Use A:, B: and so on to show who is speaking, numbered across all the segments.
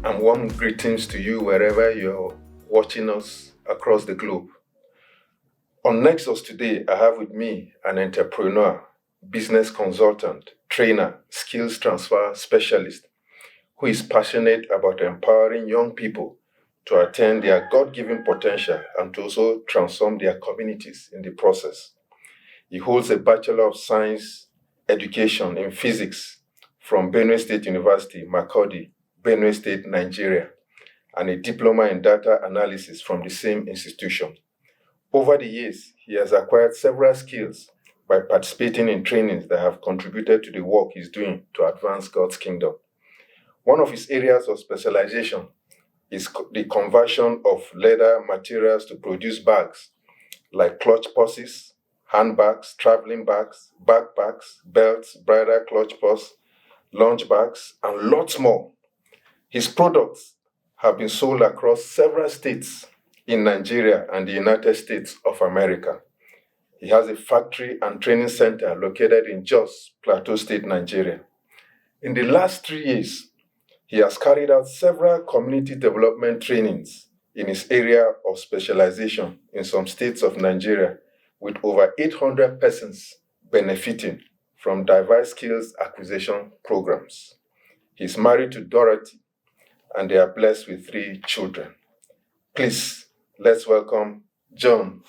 A: and warm greetings to you wherever you're watching us across the globe. On Nexus today, I have with me an entrepreneur, business consultant, trainer, skills transfer specialist who is passionate about empowering young people to attain their God-given potential and to also transform their communities in the process. He holds a Bachelor of Science Education in Physics from Benue State University, Makurdi, Benue State, Nigeria, and a diploma in data analysis from the same institution. Over the years, he has acquired several skills by participating in trainings that have contributed to the work he's doing to advance God's kingdom. One of his areas of specialization is the conversion of leather materials to produce bags like clutch purses, handbags, traveling bags, backpacks, belts, bridal clutch purse, lunch bags, and lots more. His products have been sold across several states in Nigeria and the United States of America. He has a factory and training center located in Jos, Plateau State, Nigeria. In the last 3 years, he has carried out several community development trainings in his area of specialization in some states of Nigeria, with over 800 persons benefiting from diverse skills acquisition programs. He's married to Dorothy, and they are blessed with 3 children. Please, let's welcome John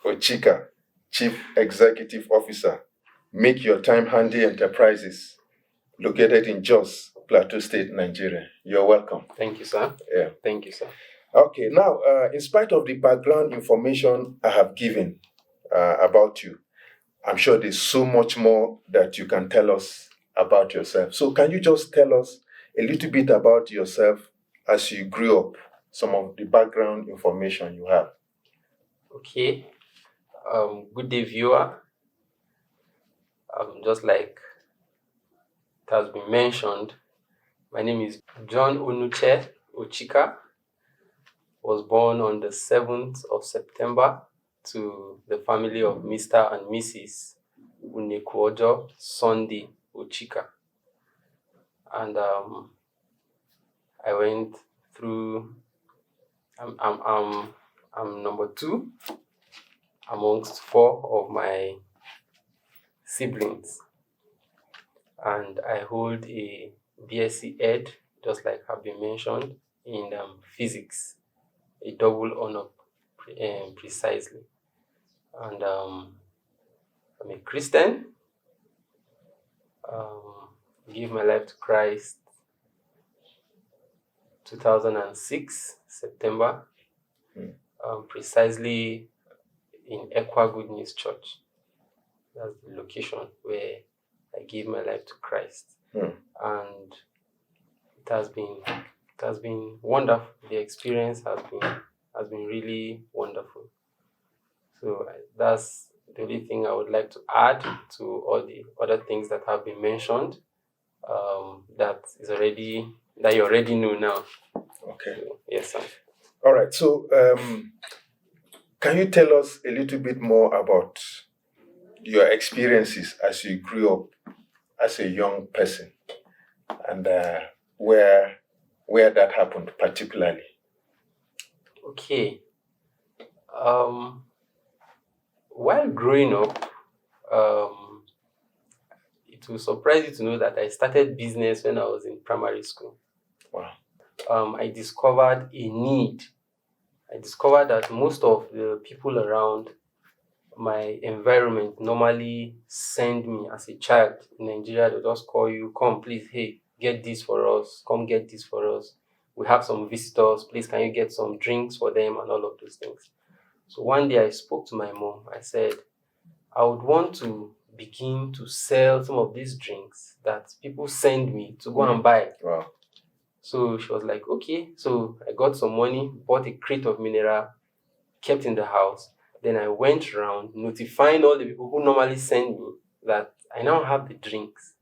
A: Ochika, Chief Executive Officer, Make Your Time Handy Enterprises, located in Jos, Plateau State, Nigeria. You're welcome.
B: Thank you, sir.
A: Yeah.
B: Thank you, sir.
A: Okay, now, in spite of the background information I have given about you, I'm sure there's so much more that you can tell us about yourself. So can you just tell us a little bit about yourself as you grew up, some of the background information you have?
B: Okay. Good day, viewer. Just like it has been mentioned, my name is John Ochika. Was born on the 7th of September to the family of Mr. and Mrs. Unekuojo Sunday Ochika. And I went through, I'm number 2 amongst 4 of my siblings. And I hold a BSc Ed, just like have been mentioned, in physics, a double honor precisely. And I'm a Christian. Give my life to Christ 2006 September, precisely in Equa Good News Church. That's the location where I gave my life to Christ. And it has been wonderful. The experience has been really wonderful. So that's the only thing I would like to add to all the other things that have been mentioned. That you already know now.
A: Okay.
B: So, yes, sir.
A: All right. So, can you tell us a little bit more about your experiences as you grew up as a young person, and where that happened particularly?
B: Okay. While growing up, it will surprise you to know that I started business when I was in primary school.
A: Wow.
B: I discovered a need. I discovered that most of the people around my environment normally send me as a child in Nigeria. They just call you, come please, hey, get this for us, come get this for us. We have some visitors, please can you get some drinks for them and all of those things. So one day I spoke to my mom. I said, I would want to begin to sell some of these drinks that people send me to go and buy.
A: Wow.
B: So she was like, okay. So I got some money, bought a crate of mineral, kept in the house. Then I went around notifying all the people who normally send me that I now have the drinks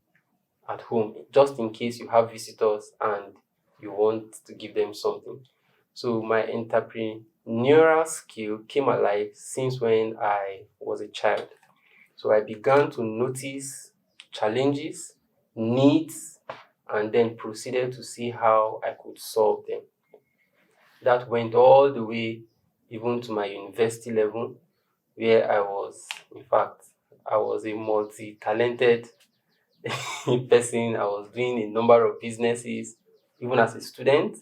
B: at home, just in case you have visitors and you want to give them something. So my entrepreneurial skill came alive since when I was a child. So I began to notice challenges, needs, and then proceeded to see how I could solve them. That went all the way even to my university level, where I was, in fact, I was a multi-talented person. I was doing a number of businesses, even as a student.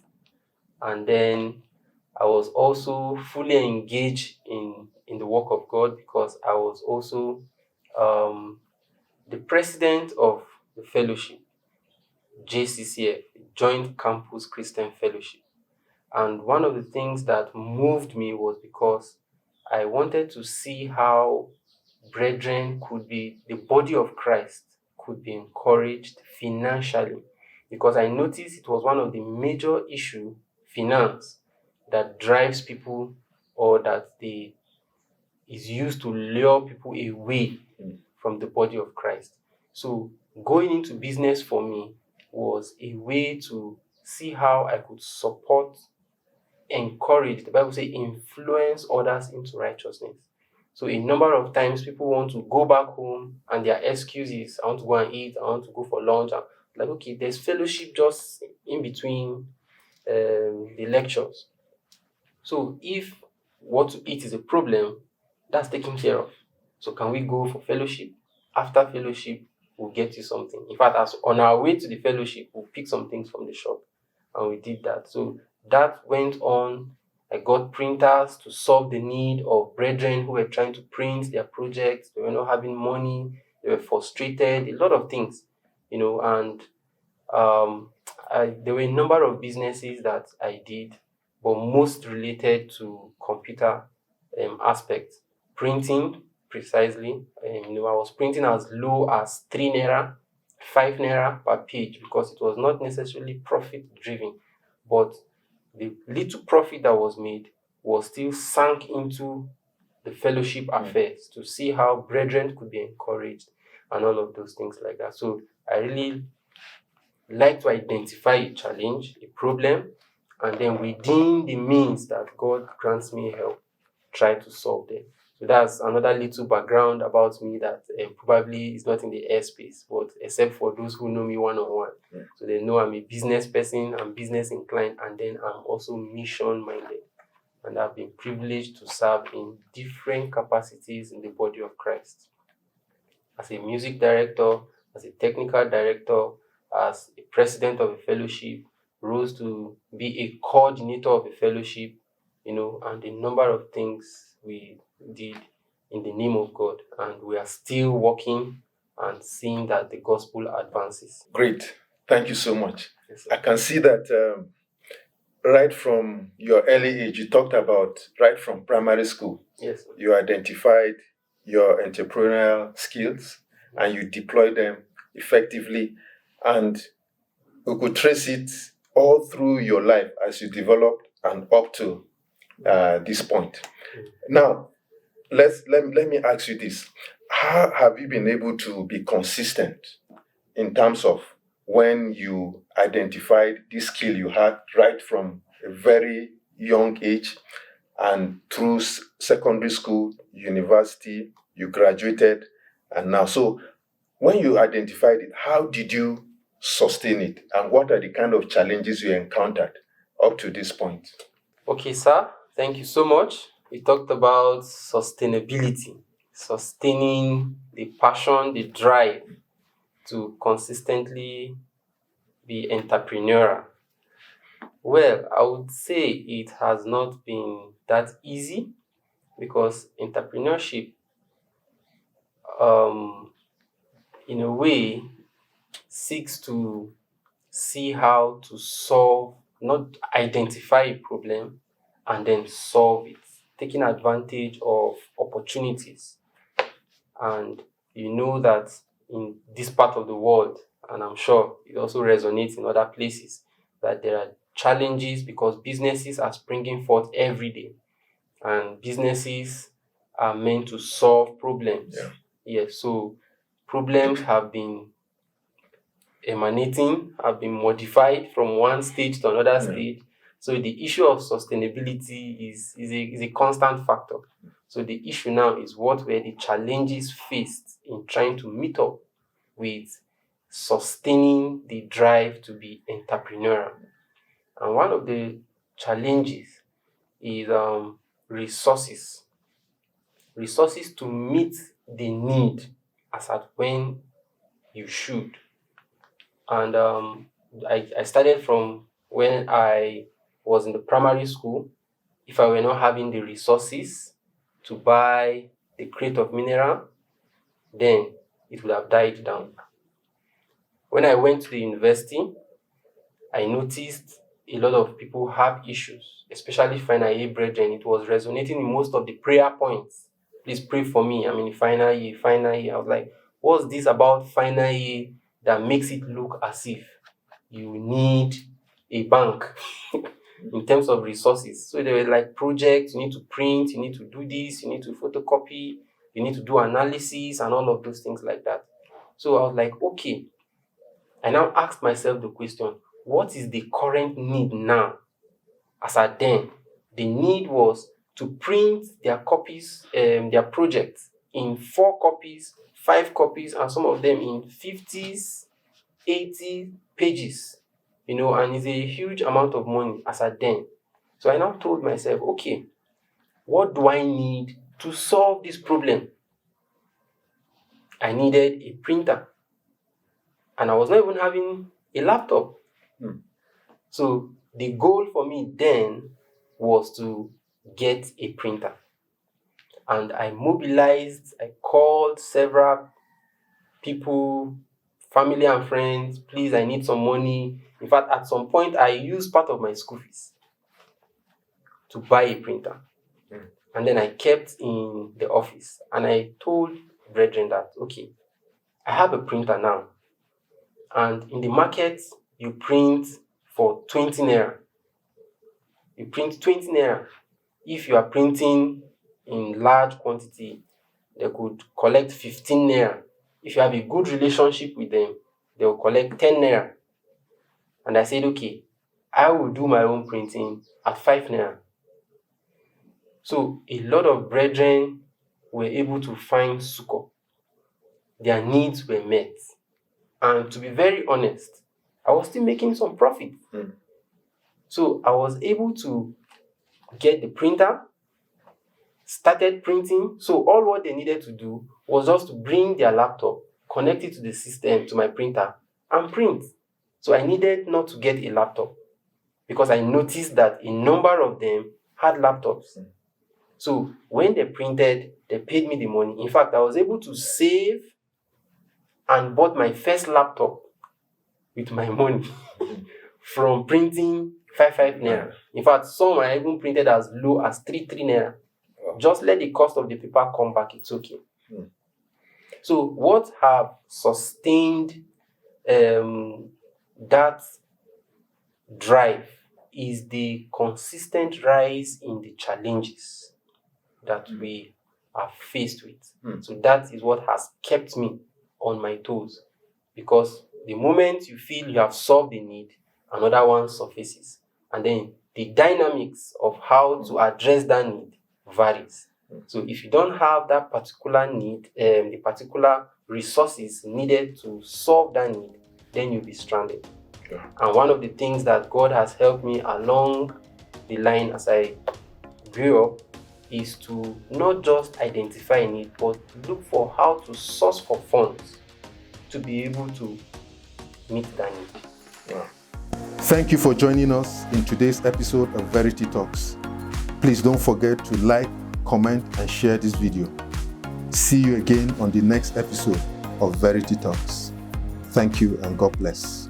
B: And then I was also fully engaged in the work of God, because I was also the president of the fellowship, JCCF, Joint Campus Christian Fellowship. And one of the things that moved me was because I wanted to see how brethren could be, the body of Christ could be encouraged financially. Because I noticed it was one of the major issue, finance, that drives people, or that is used to lure people away from the body of Christ. So going into business for me was a way to see how I could support, encourage, the Bible says, influence others into righteousness. So a number of times people want to go back home and their excuse is, I want to go and eat, I want to go for lunch. I'm like, okay, there's fellowship just in between the lectures. So if what to eat is a problem, that's taken care of. So can we go for fellowship? After fellowship, we'll get you something. In fact, as on our way to the fellowship, we'll pick some things from the shop. And we did that. So that went on. I got printers to solve the need of brethren who were trying to print their projects. They were not having money. They were frustrated. A lot of things, and there were a number of businesses that I did, but most related to computer aspects. Printing, precisely. I was printing as low as 3 naira, 5 naira per page, because it was not necessarily profit driven, but the little profit that was made was still sunk into the fellowship affairs to see how brethren could be encouraged and all of those things like that. So I really like to identify a challenge, a problem, and then within the means that God grants me help, try to solve them. So that's another little background about me that probably is not in the airspace, but except for those who know me one-on-one. So they know I'm a business person, I'm business inclined, and then I'm also mission-minded. And I've been privileged to serve in different capacities in the body of Christ. As a music director, as a technical director, as a president of a fellowship, rose to be a coordinator of a fellowship, and a number of things we did in the name of God. And we are still working and seeing that the gospel advances.
A: Great. Thank you so much.
B: Yes,
A: I can see that right from your early age, you talked about right from primary school.
B: Yes.
A: You identified your entrepreneurial skills and you deployed them effectively. And we could trace it all through your life as you developed and up to this point. Now, let me ask you this. How have you been able to be consistent in terms of when you identified this skill you had right from a very young age and through secondary school, university, you graduated, and now? So when you identified it, how did you sustain it? And what are the kind of challenges you encountered up to this point?
B: Okay, sir. Thank you so much. We talked about sustainability, sustaining the passion, the drive to consistently be entrepreneurial. Well, I would say it has not been that easy, because entrepreneurship, in a way, seeks to see how to solve, not identify a problem and then solve it, taking advantage of opportunities. And you know that in this part of the world, and I'm sure it also resonates in other places, that there are challenges because businesses are springing forth every day, and businesses are meant to solve problems.
A: Yeah.
B: Yes, so problems have been emanating, have been modified from one stage to another stage. So the issue of sustainability is a constant factor. So the issue now is, what were the challenges faced in trying to meet up with sustaining the drive to be entrepreneurial. And one of the challenges is resources. Resources to meet the need as at when you should. And I started from when I was in the primary school. If I were not having the resources to buy the crate of mineral, then it would have died down. When I went to the university, I noticed a lot of people have issues, especially final year brethren. It was resonating in most of the prayer points. Please pray for me. I'm in final year. I was like, what's this about final year that makes it look as if you need a bank in terms of resources? So there were like projects, you need to print, you need to do this, you need to photocopy, you need to do analysis and all of those things like that. So I was like, okay. I now asked myself the question, what is the current need now? As at then, the need was to print their copies, their projects in 4 copies, 5 copies, and some of them in 50s, 80 pages, and it's a huge amount of money as at then. So I now told myself, okay, what do I need to solve this problem? I needed a printer, and I was not even having a laptop. So the goal for me then was to get a printer. And I mobilized, I called several people, family and friends, please, I need some money. In fact, at some point, I used part of my school fees to buy a printer. And then I kept in the office. And I told brethren that, okay, I have a printer now. And in the market, you print for 20 naira. You print 20 naira. If you are printing in large quantity, they could collect 15 naira. If you have a good relationship with them, they will collect 10 naira. And I said, okay, I will do my own printing at 5 naira. So a lot of brethren were able to find succor. Their needs were met. And to be very honest, I was still making some profit. So I was able to get the printer, started printing. So all what they needed to do was just to bring their laptop, connect it to the system, to my printer, and print. So I needed not to get a laptop because I noticed that a number of them had laptops. So when they printed, they paid me the money. In fact, I was able to save and bought my first laptop with my money from printing 5 naira. In fact, some are even printed as low as 3 naira. Just let the cost of the paper come back, it's okay. So what have sustained that drive is the consistent rise in the challenges that we are faced with. So that is what has kept me on my toes. Because the moment you feel you have solved the need, another one surfaces. And then the dynamics of how to address that need varies. So if you don't have that particular need, the particular resources needed to solve that need, then you'll be stranded. And one of the things that God has helped me along the line as I grew up is to not just identify a need, but look for how to source for funds to be able to meet that need.
A: Thank you for joining us in today's episode of Verity Talks. Please don't forget to like, comment, and share this video. See you again on the next episode of Verity Talks. Thank you and God bless.